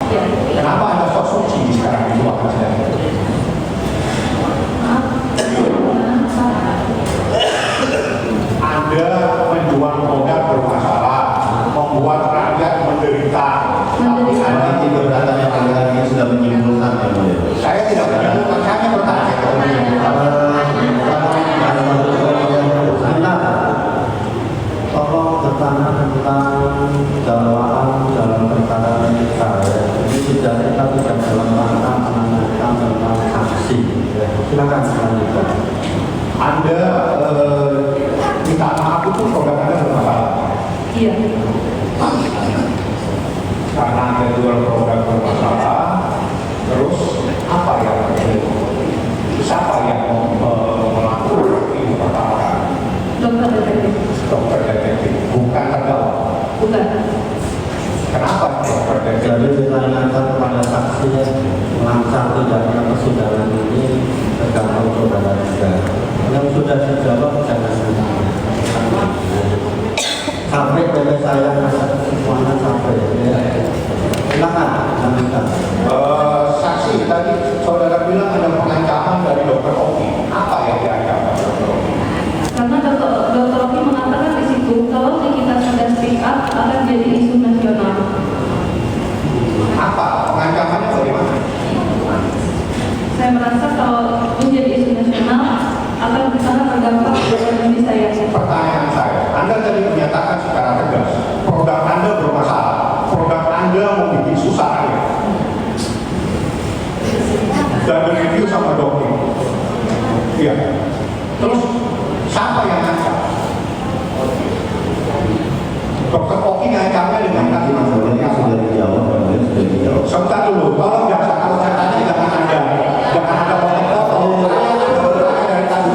Ya. Kenapa Anda sok suci sekarang di luar persidangan? Anda menjual produk bermasalah, membuat rakyat menderita. Tapi Anda Nanti berdatanya panggilan ini sudah menyimpulkan ya mulia. saya tidak menyimpulkan, saya bertanya. Tolong bertanya tentang dakwaan dalam perkara saya. Ini tidak kita tidak dalam rangka menanyakan tentang saksi. Silakan selanjutnya. Anda minta maaf itu produk Anda bermasalah. Iya. Karena Anda jual produk bermasalah, terus apa yang terjadi? Siapa yang melakukan ini perkara? Dokter detektif. Dokter detektif, bukan terdakwa. Bukan. Kenapa dokter detektif? Jadi ditanyakan kepada saksi lancar tidaknya persidangan ini tergantung saudara juga. Yang sudah dijawab jangan ditanya. Sampai dari saya semuanya sampai. Silakan lanjutkan. Saksi tadi saudara bilang ada pengancaman dari dokter Oki. Apa yang diancam dokter Oki? Karena dokter Oki mengatakan di situ kalau kita sudah speak up akan jadi isu nasional. Apa pengancamannya bagaimana? Saya merasa kalau menjadi isu nasional akan sangat berdampak pada diri saya. Pertanyaan saya, Anda tadi menyatakan secara tegas produk Anda bermasalah, produk Anda membuat susah ya. Dan direview sama dokter. Iya. Terus siapa yang ngancam? Dokter Oki ngancamnya dengan kalimat seperti apa? Sudah dijawab, sudah dijawab. Sebentar dulu, tolong jangan kalau saya tanya jangan Anda potong-potong. Dari tadi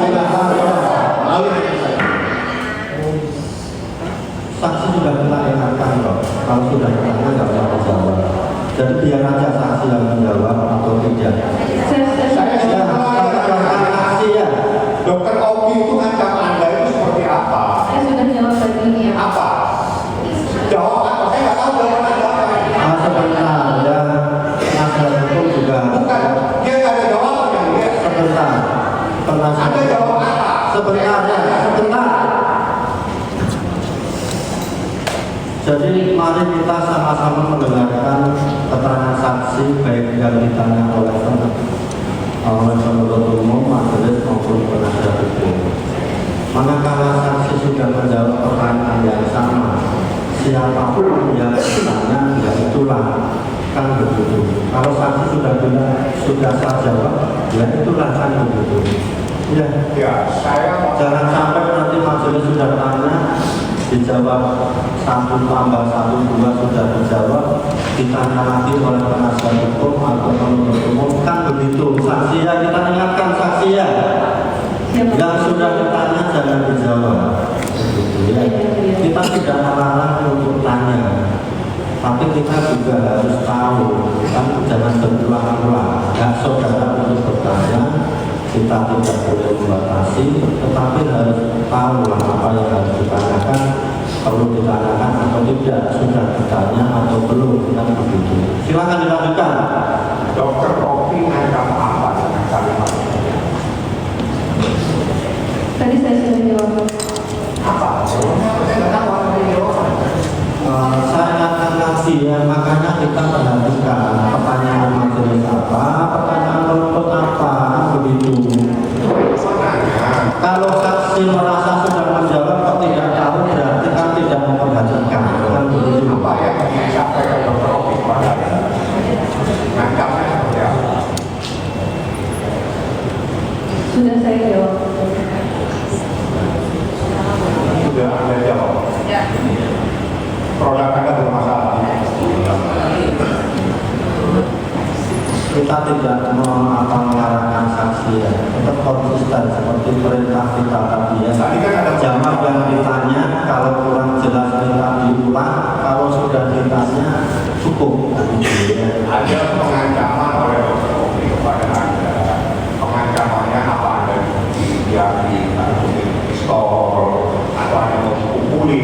Saksi sudah kita ingatkan loh, kalau sudah ditanya nggak usah dijawab. Jadi biar aja saksi yang menjawab atau tidak. saya sudah Saksi ya. Dokter Oki itu ngancam Anda itu seperti apa? Saya sudah jawab tadi ini ya. Apa? Jawab apa? Saya nggak tahu jawaban Anda apa. Sebentar ya, penasihat hukum juga. Bukan, dia nggak ada jawabannya. Dia. Sebentar. Penasihat. Anda jawab apa? Sebentar ya, sebentar. Jadi mari kita sama-sama mendengarkan keterangan saksi baik yang ditanya oleh penuntut umum, majelis maupun penasihat hukum. Manakala saksi sudah menjawab pertanyaan yang sama, siapapun yang ditanya ya itulah kan begitu. Kalau saksi sudah bilang sudah saya jawab, ya itulah kan begitu. Ya, Ya, saya mau jangan sampai nanti majelis sudah tanya dijawab 1 tambah 1 2 sudah dijawab, ditanya lagi oleh penasihat hukum atau penuntut umum kan begitu. Saksi ya, kita ingatkan saksi ya, yang sudah ditanya jangan dijawab. Begitu, ya. Kita tidak melarang untuk tanya, tapi kita juga harus tahu kan, jangan berulang-ulang. Hak saudara untuk bertanya, kita tidak boleh membatasi, tetapi harus tahu apa yang harus ditanyakan, perlu ditanyakan atau tidak, sudah ditanya atau belum, kan begitu. Silakan dilanjutkan. Dokter Oki ngancam apa dengan kalimat? Tadi saya sudah jawab. Apa? Saya nggak tahu apa yang jawaban. Saya ingatkan lagi ya, makanya kita perhatikan pertanyaan majelis apa, pertanyaan penuntut apa, kan begitu. Kalau saksi merasa sudah menjawab kok tidak tahu, berarti kan tidak memperhatikan, kan begitu. Apa yang disampaikan dokter Oki kepada Anda? Ngancamnya seperti apa? Sudah saya jawab. Sudah Anda jawab. Ya. Produk Anda bermasalah. Kita tidak melarangkan saksi ya, tetap konsisten seperti perintah kita tadi ya. Tadi kan ada Jawab yang ditanya, kalau kurang jelas minta diulang, kalau sudah ditanya cukup. Gitu, ya. ada pengancaman oleh dokter Oki kepada Anda. Pengancamannya apa? Anda dibiarkan pistol atau Anda mau dipukuli?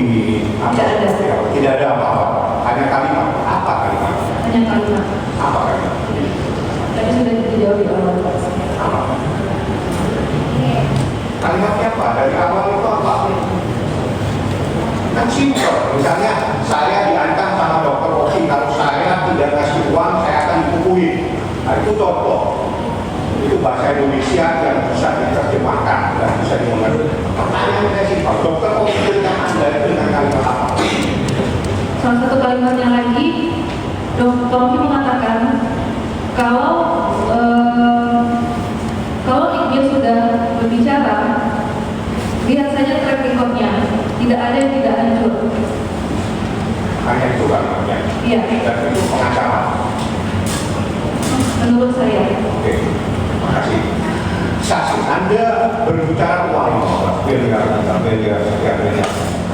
Tidak ada. Tidak ada apa-apa. Hanya kalimat. Apa kalimat? Hanya kalimat. Apa kan? Tadi sudah dijawab di awal. Apa? Kalimatnya apa? Dari awal itu apa? Kan simpel. Misalnya saya diancam sama dokter Oki, kalau saya tidak ngasih uang saya akan dipukuli. Nah, itu contoh. Itu bahasa Indonesia yang bisa diterjemahkan dan bisa dimengerti. Pertanyaannya simpel. Dokter Oki berikan Anda itu dengan kalimat apa? Salah satu kalimatnya lagi, Dr. Oki mengatakan kalau dia sudah berbicara, lihat saja track recordnya, tidak ada yang tidak hancur. Hanya itu kalimatnya. Iya. Dan itu pengancaman. Menurut saya. Oke, terima kasih. Saksi, Anda berbicara uang miliar.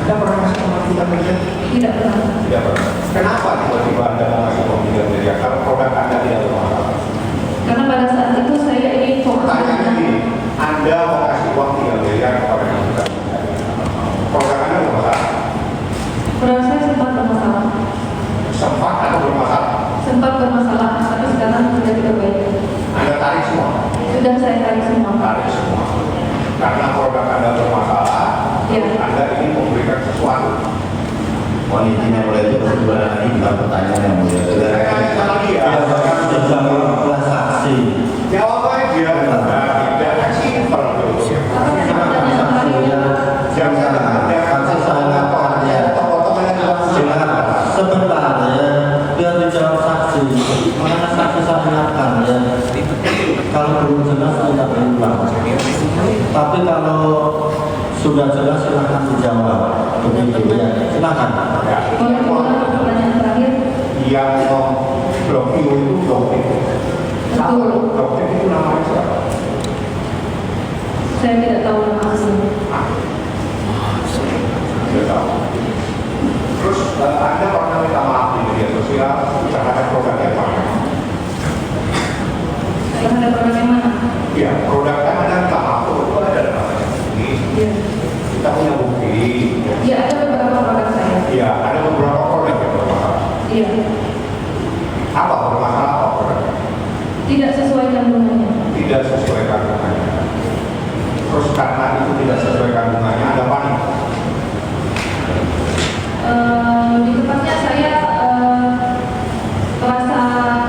Anda pernah kasih uang 3 miliar? Tidak pernah. Tidak pernah. Kenapa tiba-tiba Anda mengasih uang 3 miliar? Kalau produk Anda tidak bermasalah. Karena pada saat itu saya ingin fokus. Pertanyaannya gini, Anda mengasih uang 3 miliar kepada kita. Produk Anda bermasalah? Produk saya sempat bermasalah. Sempat atau bermasalah? Sempat bermasalah, tapi sekarang sudah diperbaiki. Anda tarik semua? Sudah saya tarik semua. Tarik semua. Karena produk Anda bermasalah, Ya. Anda ingin memberikan sesuatu. Mohon izin yang mulia itu berdua lagi bukan pertanyaan yang mulia. Saya tanya sama dia. Dijawab oleh saksi. Jawab aja. Tidak simpel. Apa yang pertanyaan terakhir? Jangan ada Saksi sangat kaya. Silakan. Sebentar ya, biar dijawab saksi. Makanya saksi saya ingatkan ya. Kalau belum jelas tidak berulang. Tapi kalau sudah jelas silakan dijawab. Begitu ya. Silakan. Boleh diulang pertanyaan terakhir? Yang blokir itu blokir. Betul. Blokir itu namanya siapa? Saya tidak tahu nama aslinya. Tidak tahu. Terus Anda pernah minta maaf di media sosial terhadap produk yang mana? Terhadap produk yang mana? Iya, produk yang Anda minta maaf itu ada namanya. Ini Iya. kita punya bukti. Iya, ada beberapa produk saya. Iya, ada beberapa produk yang bermasalah. Iya. Apa bermasalah apa produknya? Tidak sesuai kandungannya. Tidak sesuai kandungannya. Terus karena itu tidak sesuai kandungannya, ada panik. Di tempatnya saya merasa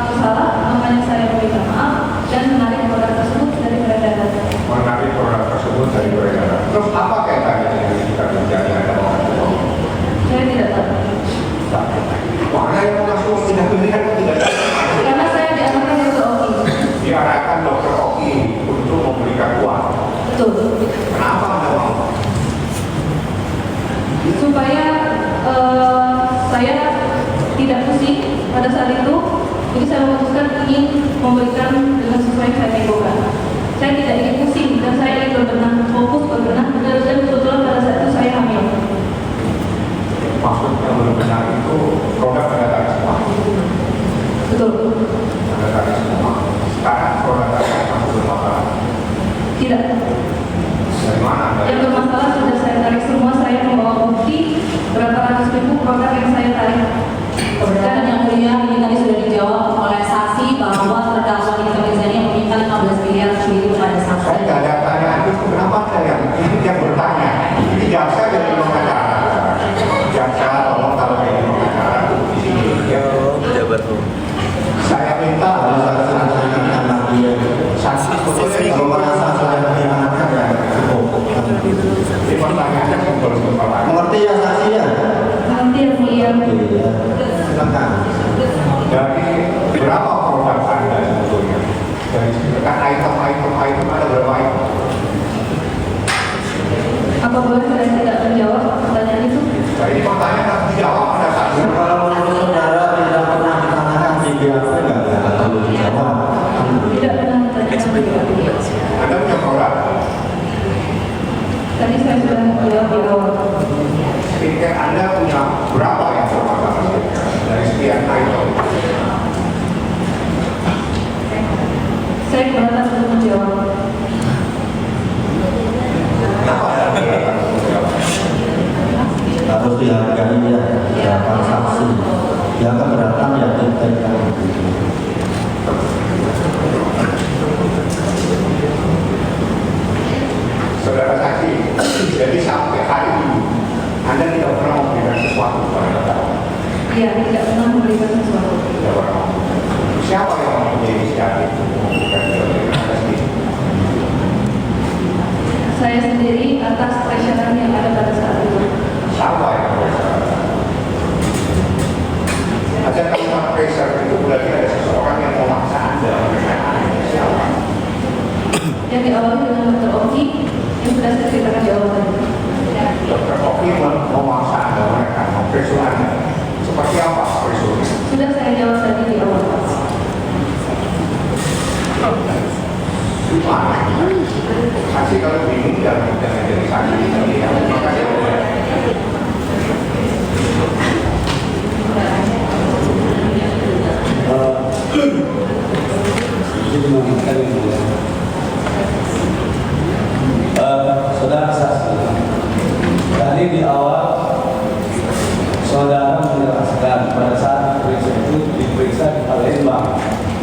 bersalah, makanya saya meminta maaf dan menarik produk tersebut dari peredaran. Menarik produk tersebut dari peredaran. Terus apa kaitannya dengan jika terjadi ada orang tua? Saya tidak tahu. Mana yang masuk tidak melihat tidak ada. Karena saya diarahkan Dr. Oki. Diarahkan dokter Oki untuk memberikan uang. Betul. Kenapa Anda mau? Supaya saya tidak pusing pada saat itu, jadi saya memutuskan ingin memberikan dengan sesuai yang saya tegokan. Saya tidak ingin pusing dan saya ingin berbenah, fokus berbenah, dan kebetulan pada saat itu saya hamil. Maksudnya benar itu produk Anda tarik semua. Betul. Anda tarik semua. Sekarang produk Anda masih bermasalah. Tidak. Dari mana Anda? Yang bermasalah sudah saya tarik semua, saya membawa bukti berapa ratus ribu produk yang saya tarik. Kebenaran yang mulia ini tadi sudah dijawab oleh saksi bahwa terdakwa Nikita Mirzani meminta 15 miliar sendiri kepada Saya saksi. tidak ada tanyaan itu. Kenapa saya yang bertanya? Ini jaksa jadi pengacara. Jaksa tolong kalau jadi pengacara di sini. Ya. Saya minta Kalau saksi saya ingatkan lagi ya. saksi sebetulnya Kalau merasa sudah diingatkan ya cukup. ini pertanyaannya simpel-simpel aja. Mengerti ya saksi ya? Nanti yang mulia. Iya. Silakan. Dari berapa produk Anda sebetulnya? Dari kan item ada berapa item? Apa boleh saya tidak menjawab pertanyaan itu? Nah, ini pertanyaan harus dijawab pada saat Ya, kalau menurut saudara tidak pernah ditanyakan di BAP nggak perlu dijawab. Tidak pernah terjadi. Anda punya produk. Tadi saya sudah menjawab di awal. Skincare Anda punya berapa yang bermasalah skincare? Dari sekian item. Saya keberatan untuk menjawab. Kenapa Anda keberatan untuk menjawab? Harus dihargai ya, siapa saksi. Yang keberatan ya kita.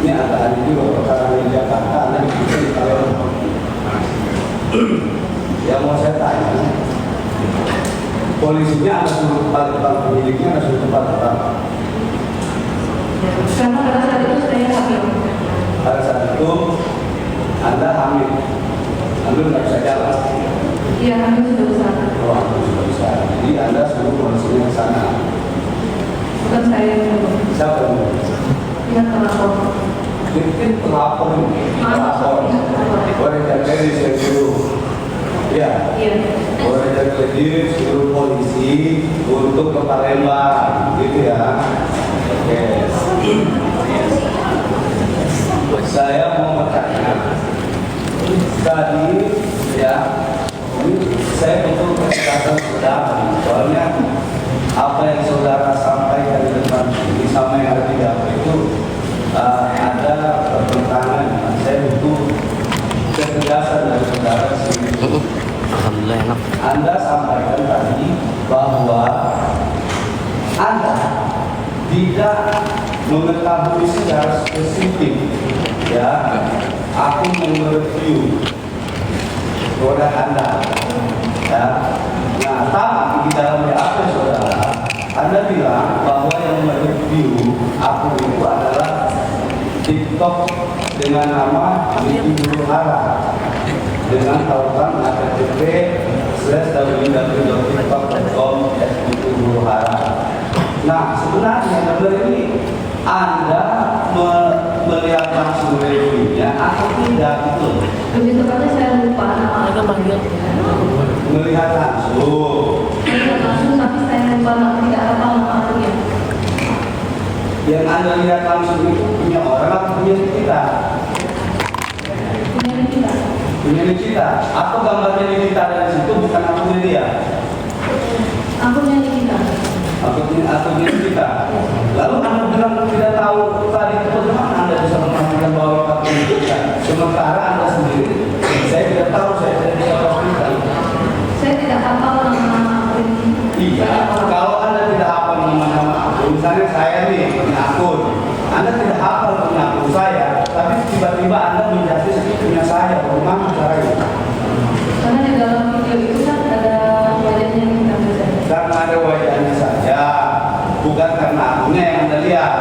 Ini ada hari juga perkara di Jakarta, Anda bisa di Palembang. Yang mau saya tanya, polisinya ada suruh tempat penyidiknya, ada suruh tempat apa? Karena pada saat itu saya hamil. Pada saat itu Anda hamil nggak bisa jalan. Iya, hamil sudah besar. Oh, hamil sudah bisa. Jadi Anda suruh polisinya ke sana. Bukan saya yang dulu. Siapa yang mau? Pihak terlapor. Mungkin pelapor ini, pelapor. Boleh jadi saya suruh. Ya. Iya. Boleh jadi suruh polisi untuk ke Palembang, gitu ya. Oke. Saya mau bertanya, tadi ya, ini saya betul ketegasan saudara, soalnya apa yang saudara sampaikan di depan ini sama yang ada di dalam itu ada pertentangan. Saya butuh ketegasan dari saudara sendiri. Alhamdulillah enak. Anda sampaikan tadi bahwa Anda tidak mengetahui secara spesifik, ya, aku mereview produk Anda, ya. Nah, tapi di dalam BAP saudara, Anda bilang bahwa yang mereview aku itu adalah TikTok dengan nama Niki Nuruhara dengan tautan http://www.tiktok.com/Nuruhara. Nah, sebenarnya benar ini Anda melihat langsung reviewnya atau tidak gitu? Lebih tepatnya saya lupa nama. Melihat langsung. Melihat langsung, tapi saya lupa nama, tidak hafal nama aslinya. Yang Anda lihat langsung itu punya orang atau punya kita? Punya kita. Punya kita. Atau gambarnya kita dari situ bukan akunnya dia? Akunnya kita. Akunnya kita. Lalu Anda bilang tidak tahu tadi itu bagaimana Anda bisa memastikan bahwa akunnya kita? Sementara Anda sendiri, saya tidak tahu, saya tidak bisa pastikan. Saya tidak hafal nama-nama akun. Iya, kalau Anda tidak hafal nama-nama akun, misalnya saya nih punya akun, Anda tidak hafal punya akun saya, tapi tiba-tiba Anda menjadi punya saya, bagaimana caranya? Karena di dalam video itu kan ada wajahnya kita bisa. Karena ada wajahnya saja, bukan karena akunnya yang Anda lihat.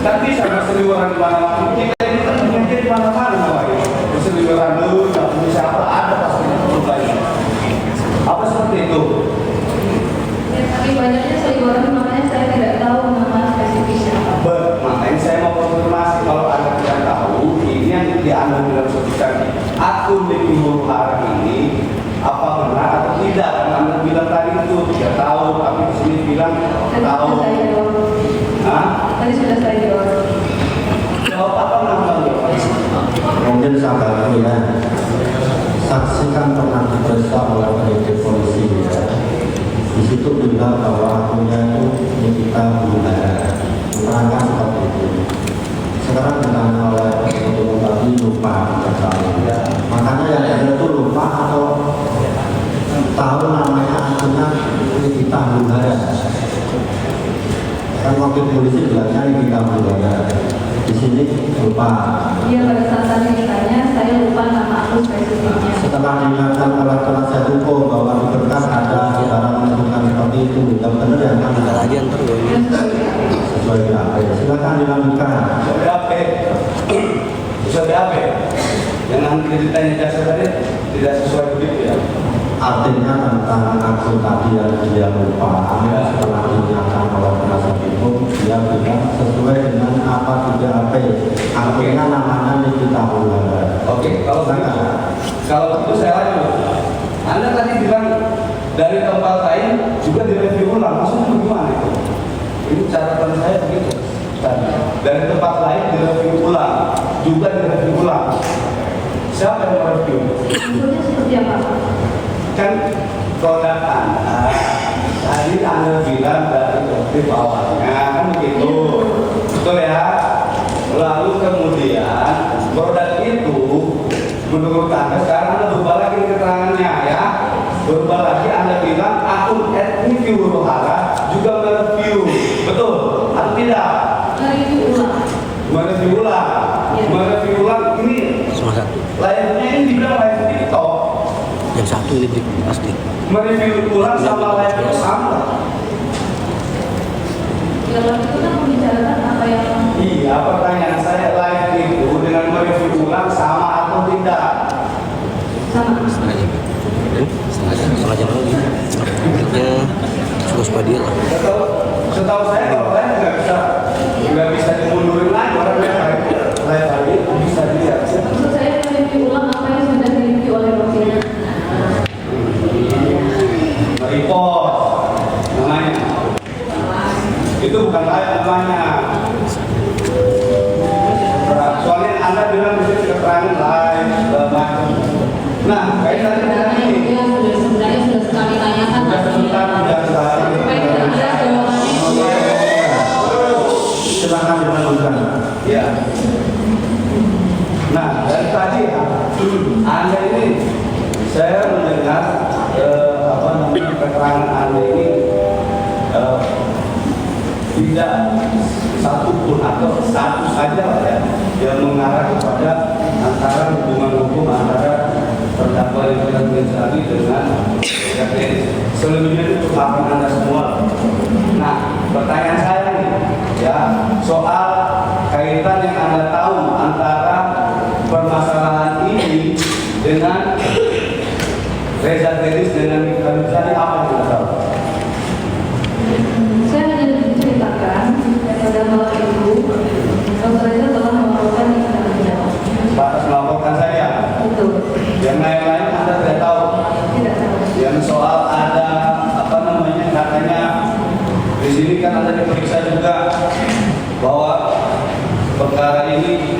Kan bisa berseliweran di mana-mana. Kita ini kan punya di mana-mana, berseliweran dulu, nggak punya siapa, ada pasti perubahannya. Apa seperti itu? Ya, tapi banyaknya seliweran, makanya saya tidak tahu nama spesifiknya apa. Makanya saya mau konfirmasi kalau Anda tidak tahu, ini yang diambil dalam suatu tadi. Akun Niki Nuruhara ini apa benar atau tidak? Karena Anda bilang tadi itu tidak tahu, tapi di sini bilang Tadi tahu. sudah saya jawab. Hah? Tadi sudah saya jawab. Jawab apa namanya? Mungkin sahabatku ya, saksi kan pernah diperiksa oleh penyidik polisi ya. Di situ bilang bahwa akunnya itu Nikita Nuruhara, menerangkan seperti itu. Sekarang ditanya oleh penuntut tadi lupa ya. Makanya yang ada itu lupa atau tahu namanya akunnya Nikita Nuruhara. Kan waktu polisi bilangnya Nikita Nuruhara. Di sini lupa. Iya, pada saat tadi ditanya, saya lupa nama akun spesifiknya. Setelah diingatkan oleh penasihat hukum bahwa di berkas ada saudara menentukan seperti itu, tidak benar yang mana lagi yang sesuai BAP. Silakan dilanjutkan. Bisa BAP. Yang ditanya jasa tadi tidak sesuai begitu ya. Artinya tentang akun tadi yang dia lupa, setelah diingatkan oleh penasihat hukum, dia bilang sesuai dengan apa di BAP. Akunnya namanya Nikita Nuruhara. Oke, kalau itu saya lanjut. Anda tadi bilang dari tempat lain juga direview ulang, maksudnya bagaimana itu? Ini catatan saya begitu. Dari tempat lain direview ulang, juga direview ulang. Siapa yang mereview? Maksudnya seperti apa? Kan produk Anda tadi Anda bilang dari objek awalnya kan begitu, betul ya? Lalu kemudian produk itu menurut Anda sekarang Anda berubah lagi keterangannya ya, berubah lagi Anda bilang akun Niki Nuruhara juga mereview, betul atau tidak? Review ulang. mereview ulang. Iya. Mereview ulang ini Sama satu. layarnya ini dibilang layar TikTok. Yang satu listrik pasti. Mereview ulang sama layar itu sama. Kalau itu kan membicarakan apa yang Iya, pertanyaan saya live itu dengan mereview ulang sama atau tidak? sama. Setengah jam. Setengah jam lagi. Akhirnya cukup spadia lah. Setahu saya kalau live nggak bisa dimundurin lagi orang live lagi bisa dilihat. Maksud saya mereview ulang apa yang sudah direview oleh Rosina. Report namanya. Itu bukan live namanya. Soalnya Anda bilang di sini keterangan live macam. Nah, kayak tadi Karena ini dia sudah sebenarnya sudah sekali tanyakan sudah sebentar sudah sekali. supaya tidak ada jawabannya. Silakan dilanjutkan. Ya. Nah, dari tadi Anda ini saya mendengar apa namanya keterangan Anda ini tidak satu pun atau satu saja lah ya yang mengarah kepada antara hubungan hukum antara terdakwa Richard Mizani dengan selebihnya itu akan Anda semua. Nah, pertanyaan saya nih ya soal kaitan yang Anda tahu antara permasalahan ini dengan Reza Dennis dengan Richard Mizani apa yang Anda tahu? Saya hanya diceritakan pada malam itu Dr. Reza telah melakukan ikhtiar. Batas melaporkan saya. Betul. Yang lain-lain Anda tidak tahu. Tidak tahu. Yang soal ada apa namanya katanya di sini kan ada diperiksa juga bahwa perkara ini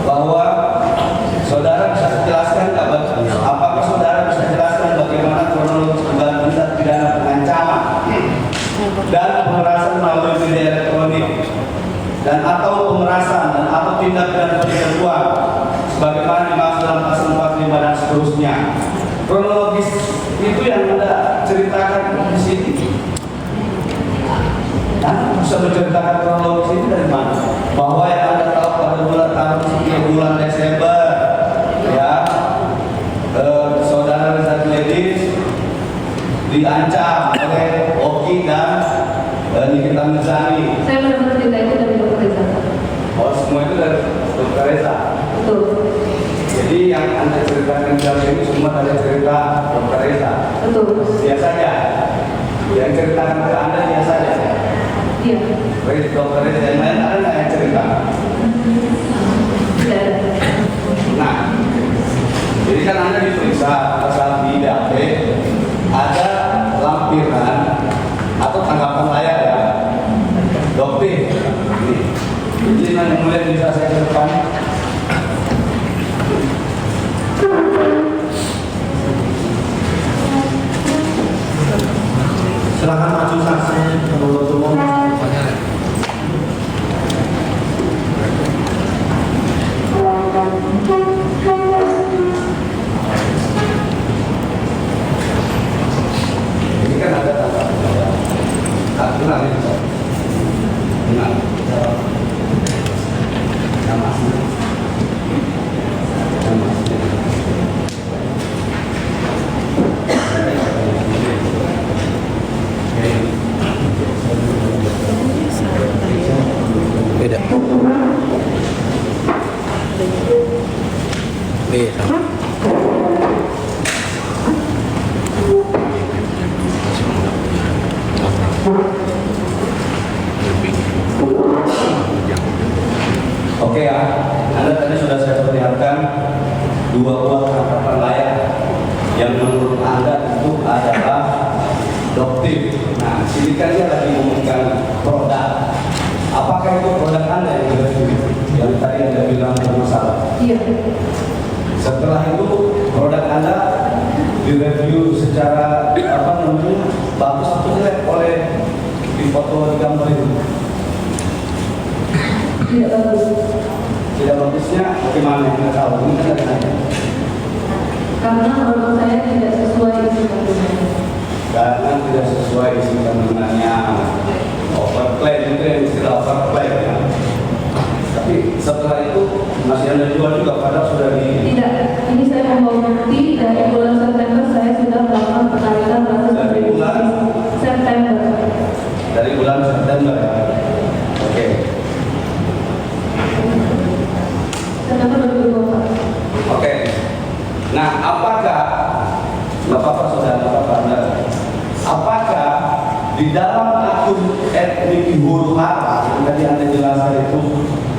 bahwa saudara bisa jelaskan apakah saudara bisa jelaskan bagaimana kronologis pembangunan tindak pidana pengancaman dan pemerasan melalui media elektronik dan atau pemerasan dan atau tindak pidana pencucian uang sebagaimana dimaksud dalam pasal 45 dan seterusnya. Kronologis itu yang Anda ceritakan di sini. Anda bisa menceritakan kronologis ini dari mana? Bahwa yang Anda tahu pada bulan Desember ya saudara Richard Dennis diancam oleh Oki dan Nikita Mizani. Saya mendapat cerita itu dari Dr. Reza. Oh, semua itu dari Dr. Reza. Betul. Jadi yang Anda ceritakan kali ini semua ada cerita Dr. Reza. Betul. Dia saja. Yang ceritakan ke Anda dia saja. Iya. Baik, Dr. Reza yang lain ada nggak yang cerita? Tidak ada. Nah, jadi kan Anda diperiksa pasal di DAP ada lampiran atau tanggapan layar ya. Dokter, ini yang mulai bisa saya ke depan. Silakan maju saksi penuntut umum. Ini kan ada tanggapan layar. Benar itu. Benar. Nama. Beda. Beda. Oke ya, Anda tadi sudah saya perlihatkan dua buah tangkapan layar yang menurut Anda itu adalah doktif. Nah, sini kan dia lagi ngomongkan produk. Apakah itu produk Anda yang direview? Yang tadi Anda bilang bermasalah. Iya. Setelah itu produk Anda direview secara apa namanya bagus atau jelek oleh di foto di gambar itu? Tidak bagus. Tidak bagusnya bagaimana Anda tahu? Ini kan ada nanya. Karena menurut saya tidak sesuai isi kandungannya. Karena tidak sesuai isi kandungannya. Overplay itu yang istilah overplay ya. yang dijual juga padahal sudah di Tidak, ini saya membawa bukti dari bulan September saya sudah melakukan penarikan berapa Dari bulan? September. dari bulan September ya. Oke. September 2024. Oke. Nah, apakah Bapak Saudara, Bapak Anda, apakah di dalam akun etnik huru hara yang tadi Anda jelaskan itu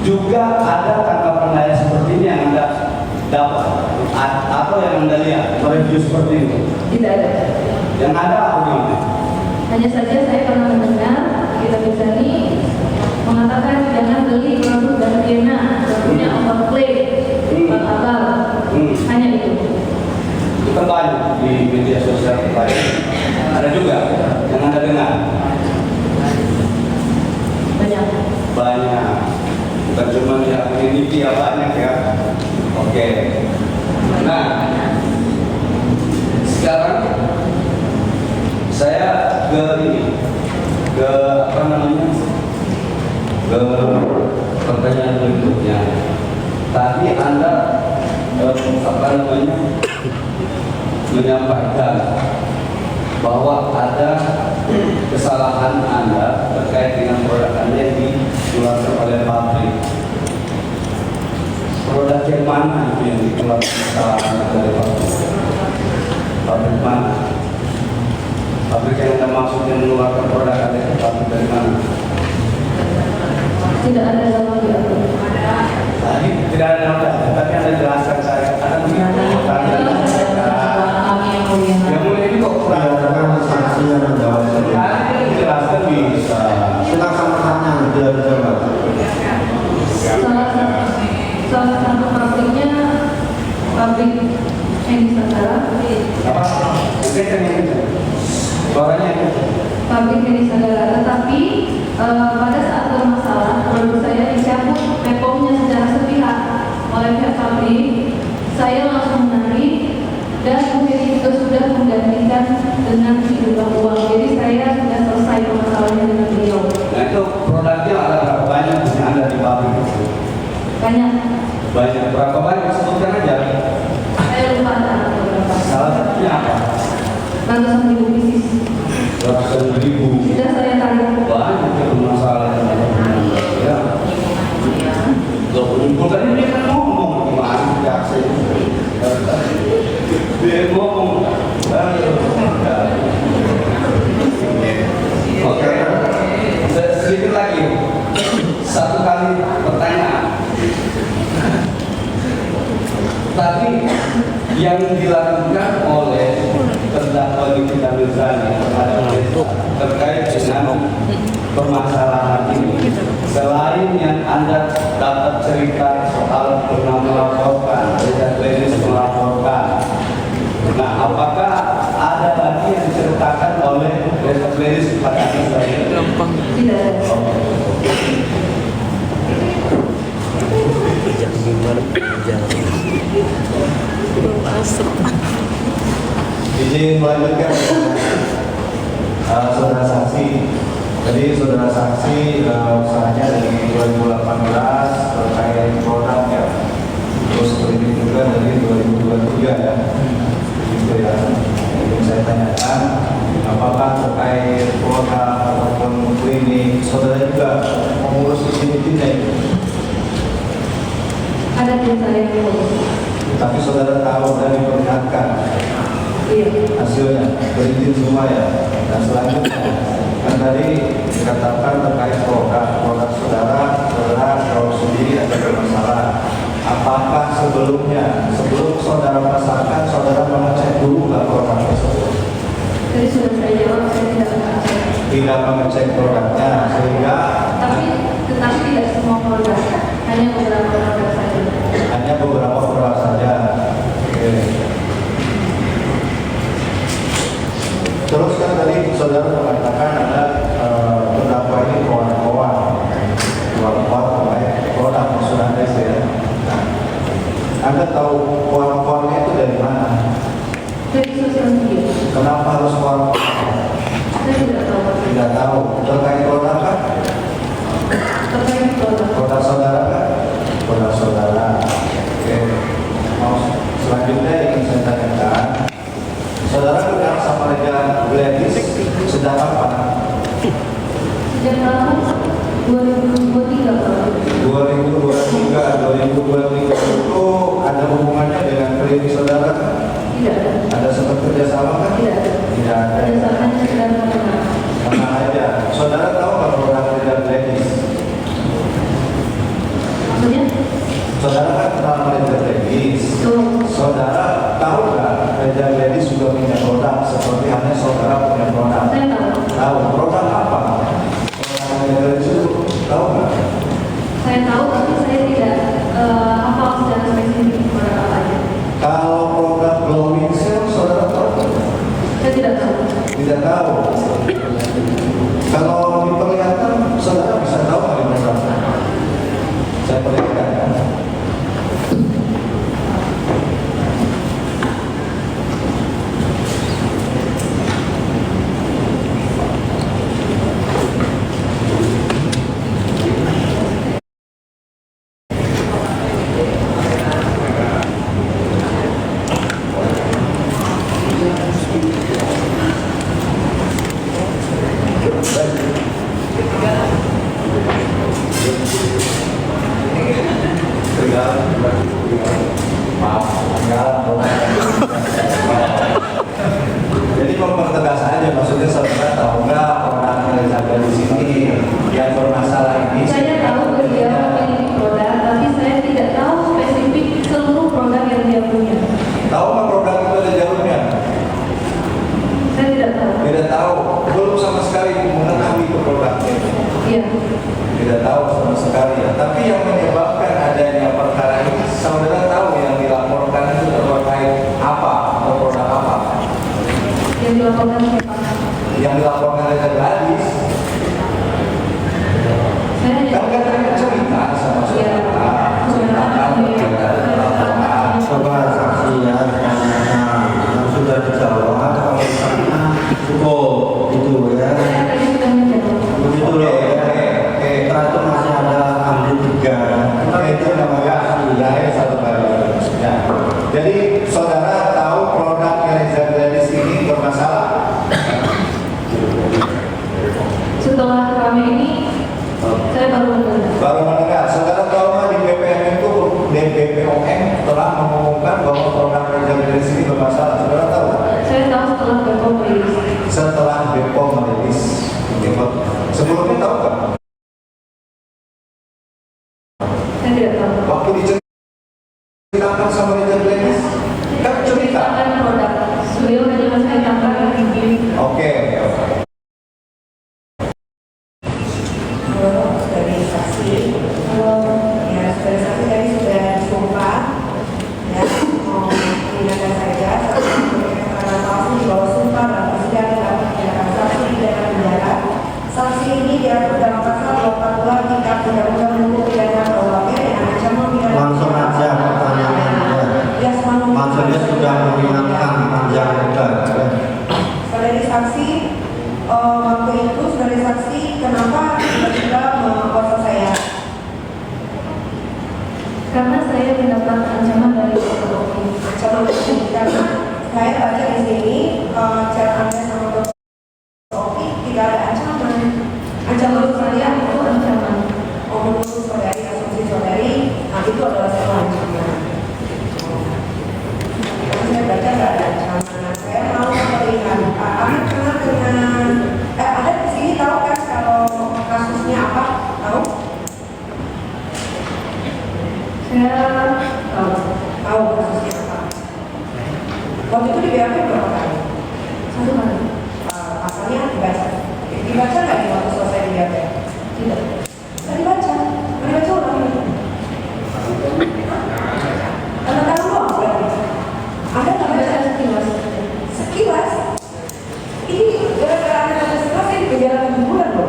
juga ada tangkapan lain seperti ini yang Anda dapat atau yang Anda lihat review seperti itu? Tidak ada. Yang ada apa gimana? Hanya saja saya pernah mendengar kita bisa ini mengatakan jangan beli produk dari China, tentunya overclaim, bakal. Hanya itu. Itu kan banyak di media sosial lain. Ada juga yang Anda dengar. Banyak. Banyak. Bukan cuma di akun ini dia banyak ya. Oke. Nah, sekarang saya ke ini, ke apa namanya, ke pertanyaan berikutnya. Tadi Anda apa namanya menyampaikan bahwa ada kesalahan Anda terkait dengan produk Anda yang dikeluarkan oleh pabrik. Produk yang mana itu yang dikeluarkan kesalahan dari pabrik? Pabrik mana? Pabrik yang Anda maksud yang mengeluarkan produk Anda itu pabrik dari mana? Tidak ada dalam dia. Tadi tidak ada nota, tapi Anda jelaskan saya. Ada Kami yang mulia. yang mulai ini kok kurang. Berdasarkan saksi yang menjawab tadi. Tadi yang dijelaskan bisa. Silakan pertanyaan tidak dijawab. Salah satu pabriknya pabrik Eni Sanggara. Apa? Mungkin yang itu. Suaranya itu. Pabrik Eni Sanggara. Tetapi pada saat bermasalah produk saya dicabut PPOM-nya secara sepihak oleh pihak pabrik. Saya langsung menarik dan kemudian juga sudah menggantikan dengan sejumlah uang. Jadi saya sudah selesai permasalahannya dengan beliau. Nah itu produknya ada berapa banyak yang ada di pabrik itu? Banyak. Banyak. Berapa banyak? Sebutkan aja. Saya lupa ada beberapa. Salah satunya apa? Ratusan ribu pieces. Ratusan ribu. Sudah saya tarik. Banyak itu masalah yang ada. Ya. Loh, menyimpulkan ini kan ngomong gimana jaksa itu. Dia ngomong. Oke. Sedikit lagi. Satu kali pertanyaan. Tapi yang dilakukan oleh terdakwa Nikita Mirzani terkait dengan permasalahan ini, selain yang Anda dapat cerita soal pernah melaporkan, Richard Lenis melaporkan, nah apakah ada lagi yang diceritakan oleh Richard Lenis kepada Anda selain itu? Tidak ada. Izin melanjutkan saudara saksi. Jadi saudara saksi usahanya dari 2018 terkait produk ya. Terus ini juga dari 2023 ya. Gitu ya. Jadi saya tanyakan apakah terkait produk ataupun klinik saudara juga mengurus di sini tidak? Ada tim saya yang mengurus. Tapi saudara tahu dan diperlihatkan Iya. hasilnya berizin semua ya. Dan selanjutnya kan tadi dikatakan terkait produk saudara tahu sendiri ada bermasalah. Apakah sebelum saudara pasarkan saudara mengecek dulu nggak produk tersebut? Jadi sudah saya jawab, saya tidak mengecek. Tidak mengecek produknya sehingga Tetapi tidak semua produk, hanya beberapa produk saja. hanya beberapa produk saja. Oke. Terus kan tadi saudara mengatakan ada terdakwa ini kawan-kawan terkait produk maksud Anda ya. Nah, Anda tahu kawan-kawannya itu dari mana? Dari sosial media. Kenapa harus kawan-kawan? Saya tidak tahu. Tidak tahu. Terkait produk kan? Terkait produk. Produk saudara kan? Produk saudara. Saudara kan kenal manajer Gladys. Saudara tahu nggak manajer Gladys juga punya produk seperti halnya saudara punya produk? Saya tahu. Tahu produk apa? Produk manajer Gladys itu tahu nggak? Saya tahu, tapi saya tidak hafal secara spesifik produk apa aja. Kalau produk glowing cell saudara tahu nggak? Saya tidak tahu. Tidak tahu. Kalau diperlihatkan saudara bisa tahu nggak di produk? Saya perlihatkan. Jadi mempertegas aja, maksudnya saudara tahu nggak orang Elizabeth di sini yang bermasalah ini? Saya tahu beliau memiliki produk, tapi saya tidak tahu spesifik seluruh produk yang dia punya. Tahu nggak produk itu ada jalurnya? Saya tidak tahu. Tidak tahu, belum sama sekali mengetahui itu produknya. Iya. Tidak tahu sama sekali. Tapi yang menyebabkan adanya perkara ini, saudara tahu yang dilaporkan itu terkait apa atau produk apa? Yang dilaporkan siapa? Yang dilaporkan oleh Gladys. Saya hanya Kan katanya cerita sama saudara, ceritakan bagaimana. Coba saksi ya, yang sudah dijawab, kalau misalnya cukup itu ya. saya tadi sudah menjawab. Begitu loh ya. Setelah itu masih ada ambil 3. Itu namanya dari satu kali. Ya. Jadi saudara tahu produk Elizabeth Gladys ini bermasalah. Setelah kami ini, saya baru mendengar. Baru mendengar. Saudara tahu nggak di BPOM itu BPOM telah mengumumkan bahwa produk Elizabeth Gladys ini bermasalah. Saudara tahu? Saya tahu setelah BPOM rilis. Setelah BPOM merilis. Sebelumnya tahu nggak? Saya tidak tahu. Waktu diceritakan sama Elizabeth Gladys, kan cerita. Akan produk. Beliau hanya menceritakan yang ingin. Oke. Dari saksi, ya dari saksi tadi sudah disumpah, ya mau tindakan saja, karena palsu di bawah sumpah dalam persidangan dapat tindakan saksi pidana penjara. Saksi ini diatur dalam pasal 82 Kitab Undang-Undang Hukum Pidana KUHP dengan ancaman pidana. Langsung aja pertanyaannya. Ya, Maksudnya sudah mengingatkan panjang lebar. Saudari saksi, waktu itu saudari saksi kenapa tiba-tiba memfoto saya? Karena saya mendapat ancaman dari Dr. Oki. Ancaman itu karena saya baca di sini chat Anda sama Dr. Oki tidak ada ancaman. Ancaman saya itu ancaman. Menurut saudari, asumsi saudari, nah itu adalah satu ancaman. Saya baca nggak ada ancaman. Saya mau melihat Ahmad kenal dengan ada di sini tahu kan kalau kasusnya apa? Tahu? Saya tahu. Tahu kasusnya apa? Waktu itu di BAP berapa kali? 1 kali. Pasalnya dibaca. Dibaca nggak di waktu selesai di BAP? Tidak. Nggak dibaca. Nggak dibaca ulang lagi. Tanda tangan doang berarti. Anda nggak baca Sekilas. sekilas. Ini gara-gara Anda baca sekilas saya di penjara 7 bulan loh.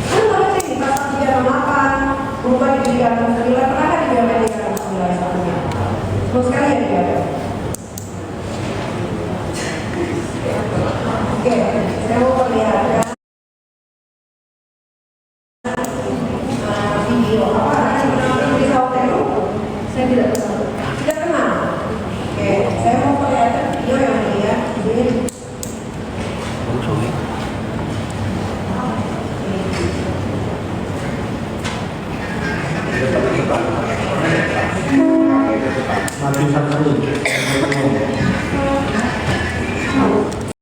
Anda nggak baca ini pasal 368 berubah di 369 pernah kan di BAP 369 satunya? Terus sekali ya di BAP. Oke, saya mau perlihatkan video apa di hotel. Saya tidak tahu. Tidak kenal. Oke, saya mau perlihatkan video yang mulia. Ini Maju saksi.